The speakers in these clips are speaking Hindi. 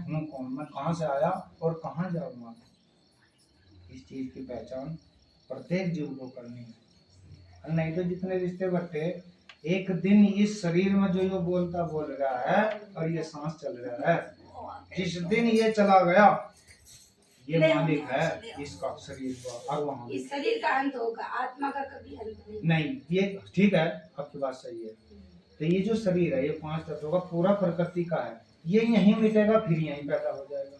हूँ कौन, मैं कहाँ से आया और कहाँ जाऊंगा। इस चीज की पहचान प्रत्येक जीव को करनी है। नहीं तो जितने रिश्ते बट्टे, एक दिन इस शरीर में जो ये बोलता बोल रहा है और ये सांस चल रहा है, जिस दिन ये चला गया, ये मालिक है इसका शरीर का। और वहाँ इस शरीर का अंत होगा, आत्मा का कभी अंत नहीं। ये ठीक है, आपकी बात सही है। तो ये जो शरीर है, ये 5 तत्वों का पूरा प्रकृति का है, ये यहीं मिटेगा फिर यहीं पैदा हो जाएगा।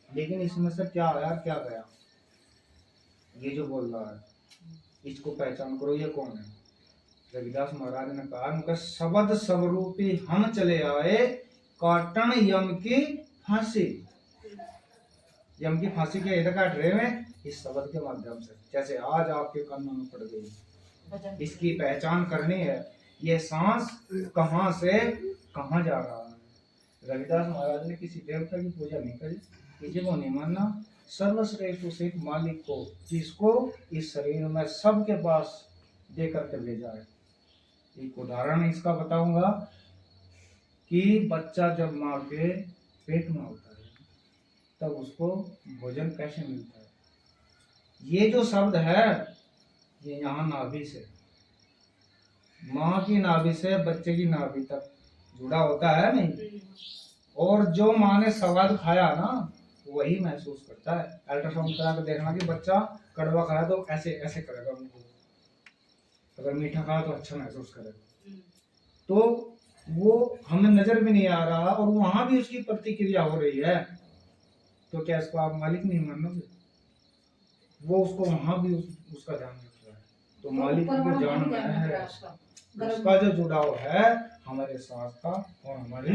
लेकिन इसमें से क्या आया क्या गया, ये जो बोल रहा है, इसको पहचान करो। ये कौन है? रविदास महाराज ने कहा, उनका शब्द स्वरूपी हम चले आए, काटन यम की फांसी। यम की फांसी के इधर काट रहे हैं इस शब्द के माध्यम से, जैसे आज आपके कानों में पड़ गई। इसकी पहचान करनी है, ये सांस कहाँ से कहाँ जा रहा है। रविदास महाराज ने किसी देवता की पूजा नहीं करी, किसी को नहीं मानना, सर्वश्रेष्ठ उस एक मालिक को, जिसको इस शरीर में सबके पास दे करके भेजा है। एक उदाहरण इसका बताऊंगा कि बच्चा जब माँ के पेट में होता है तब उसको भोजन कैसे मिलता है। ये जो शब्द है, ये यहाँ नाभि से, माँ की नाभि से बच्चे की नाभि तक जुड़ा होता है नहीं। और जो माँ ने स्वाद खाया ना, वही महसूस करता है। अल्ट्रासाउंड करा के देखना कि बच्चा कड़वा खाया तो ऐसे ऐसे करेगा उनको, अगर मीठा खाया तो अच्छा महसूस करेगा। तो वो हमें नजर भी नहीं आ रहा और वहां भी उसकी प्रतिक्रिया हो रही है, तो क्या इसको आप मालिक नहीं मानोगे? वो उसको वहां भी उसका ध्यान रख रहा है। तो मालिक को जान है, उसका जो जुड़ाव है हमारे सांस का और हमारी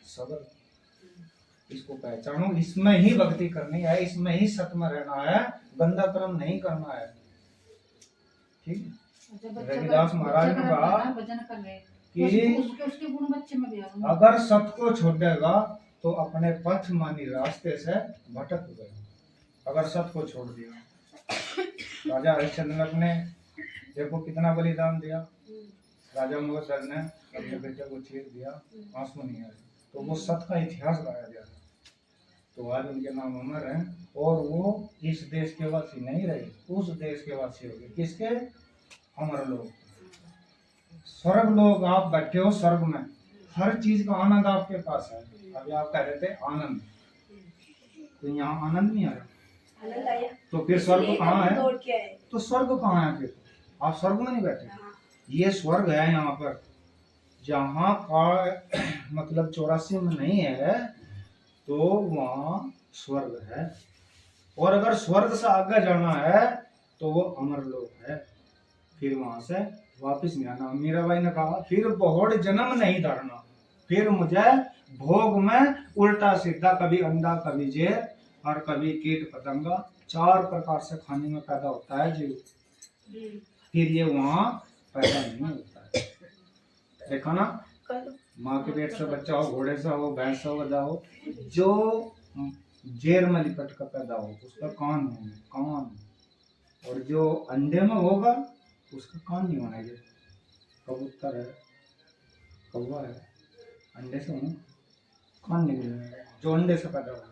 सबर। इसको पहचानो, इसमें ही भक्ति करनी है, इसमें ही सत्य में रहना है, गंदा कर्म नहीं करना है। ठीक है। रविदास महाराज ने कहा कि अगर सत्य को छोड़ेगा तो अपने पथ मानी रास्ते से भटक गए। अगर सत्य को छोड़ दिया, राजा हरिश्चंद्र ने देखो कितना बलिदान दिया, राजा मुगल ने अपने बेटे को चीर दिया, आंसू नहीं आए, तो वो सत्य का इतिहास गाया गया। तो आज उनके नाम अमर हैं और वो इस देश के वासी नहीं रहे, उस देश के वासी हो गए। किसके? अमर लोग, स्वर्ग लोग। आप बैठे हो स्वर्ग में, हर चीज का आनंद आपके पास है। अभी आप कह रहे थे आनंद, तो यहाँ आनंद नहीं आया, तो फिर स्वर्ग कहाँ है? तो स्वर्ग कहाँ है फिर? आप स्वर्ग में नहीं बैठे, ये स्वर्ग है यहाँ पर, जहाँ का मतलब 84 में नहीं है, तो वहाँ स्वर्ग है। और अगर स्वर्ग से आगे जाना है तो वो अमर लोक है, फिर वहां से वापस नहीं आना। मीराबाई ने कहा, फिर बहुड़ जन्म नहीं धरना, फिर मुझे भोग में उल्टा सीधा, कभी अंडा कभी जेर और कभी कीट पतंगा, 4 प्रकार से खाने में पैदा होता है जीव, फिर ये वहां पैदा नहीं होता है। देखा ना, माँ के पेट से बच्चा हो, घोड़े से हो, भैंस हो, गधा हो, जो जेर में लिपट कर पैदा हो उसका कान होगा, कान, और जो अंडे में होगा उसका कान नहीं होना। ये कबूतर है, कौवा है, अंडे से होना, कान नहीं होगा, जो अंडे से पैदा होगा।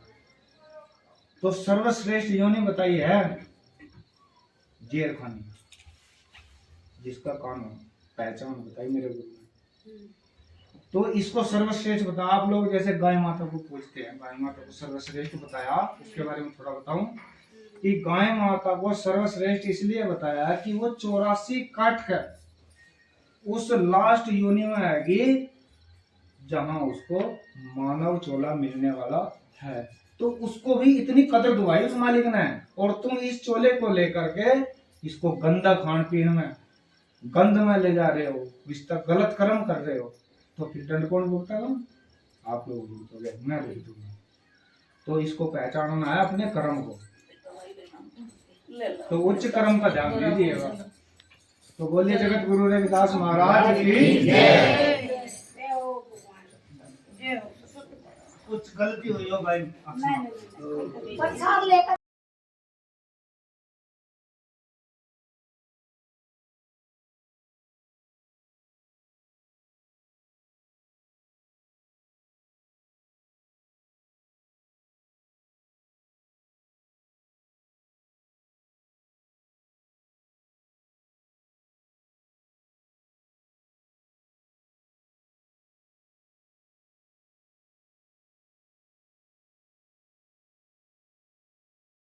तो सर्वश्रेष्ठ योनि बताई है जेर खानी, जिसका कान हो, पहचान बताई मेरे गुरु ने। तो इसको सर्वश्रेष्ठ बता। आप लोग जैसे गाय माता को पूछते हैं, गाय माता को सर्वश्रेष्ठ बताया, उसके बारे में थोड़ा बताऊं कि गाय माता को सर्वश्रेष्ठ इसलिए बताया कि वो 84 काट कर उस लास्ट योनि में आएगी जहां उसको मानव चोला मिलने वाला है। तो उसको भी इतनी कदर दुआई उस मालिक ने, और तुम इस चोले को लेकर के इसको गंदा खान पीन में, गंध में ले जा रहे हो, इसका गलत कर्म कर रहे हो, तो फिर दंड कौन भुगतेगा? आप लोग भुगतोगे, मैं भुगतूंगा। तो इसको पहचानना है अपने कर्म को, तो उच्च कर्म का ध्यान दीजिएगा। तो बोलिए जगत गुरु रविदास महाराज की जय। कुछ गलती हुई हो भाई,